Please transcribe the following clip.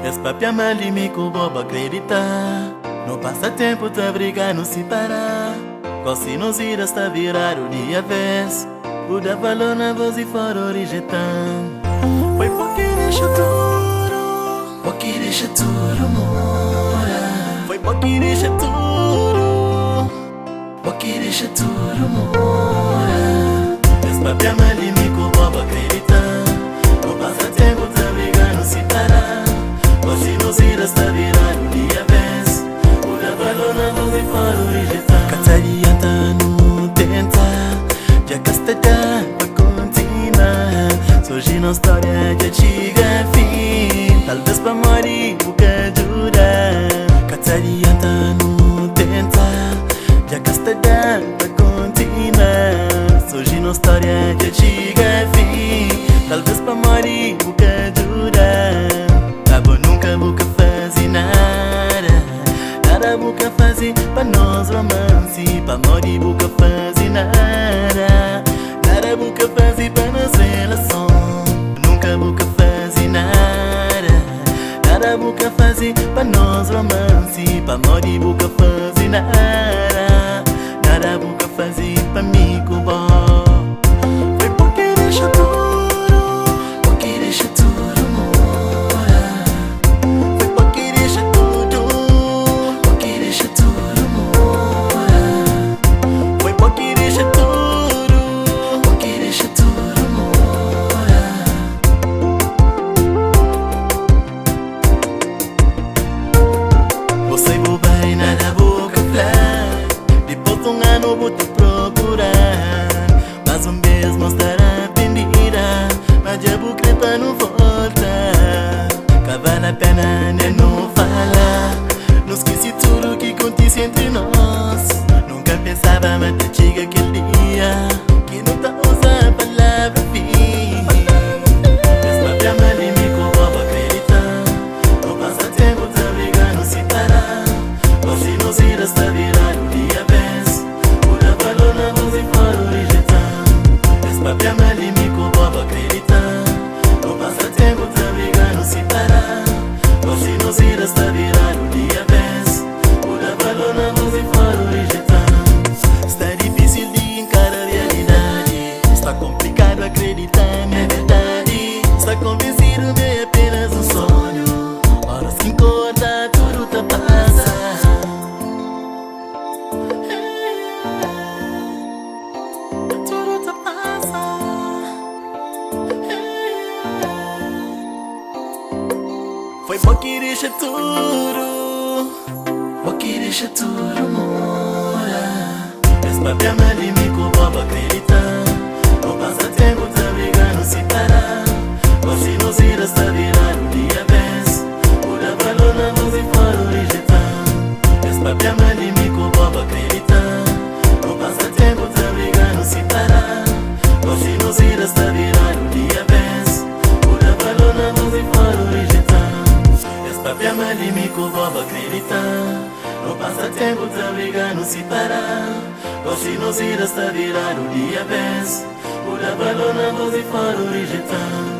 Esse papel malimico, bobo acreditar. No passatempo tá brigar, não se parar. Quase nos iras tá virar o dia vez. O da valor na voz e fora origetão. Foi porque deixa tudo, porque deixa tudo mora. Foi porque deixa tudo, porque deixa tudo mora. Esse papel malimico, bobo acreditar. No passatempo tá brigar, não se parar. Quase nos iras tá virar o dia vez. O da valor na voz e fora origetão. Cataria tá no tentar. Já castada pra continuar. Surge na história de chega fim. Talvez pra morrer boca dura. Cataria tá no tentar. Já castada pra continuar. Surge na história de chega fim. Talvez pra morrer boca dura. Cabo nunca boca fazer nada. Nada boca fazer pra nós romance. Pra morrer boca fazer nada. Nada boca fazer pra nós relação. Nunca boca fazer nada. Nada boca fazer pra nós romance. Pra morrer boca fazer nada. Nada boca fazer pra mim com bom. Foi porque deixa tudo, porque deixa tudo mora. Foi porque deixa tudo, porque deixa tudo mora. Foi porque deixa tudo, porque deixa tudo mora. Você boba e nada boca flar. Depois de ano vou te procurar. Mas mesmo estar arrependida. Mas já vou crer pra não voltar. Que vale a pena nem não falar. Não esqueci tudo que acontece entre nós. Nunca pensava, mas te chega aquele dia que não tá usando a palavra fim. Esse papel malimico, bobo acreditar. No passatempo tá brigando, se parar. Hoje nos iras tá virar o dia vez. O da valor na voz e fora origetão. Esse papel malimico, bobo acreditar. No passatempo tá brigando, se parar. Hoje nos iras tá virar o dia vez. O da valor na voz e fora origetão. Está difícil de encarar a realidade. Está complicado acreditar na verdade. Está convencido de é apenas um sonho. Horas que encorda, tudo tá passa. Tudo tá passa. Foi porque deixa tudo, porque deixa tudo mora. Esse papel malimico, bobo acreditar. No passatempo tá brigando, se parar. Hoje nos iras tá virar o dia vez. O da valor na voz e fora origetão. Esse papel malimico, bobo acreditar. No passatempo tá brigando, se parar. Hoje nos iras tá virar o dia vez. O da valor na voz e fora origetão. Esse papel malimico, bobo acreditar. No passatempo tá brigando, se parar. Hoje nos iras tá virar o dia vez. O da valor na voz e fora origetão.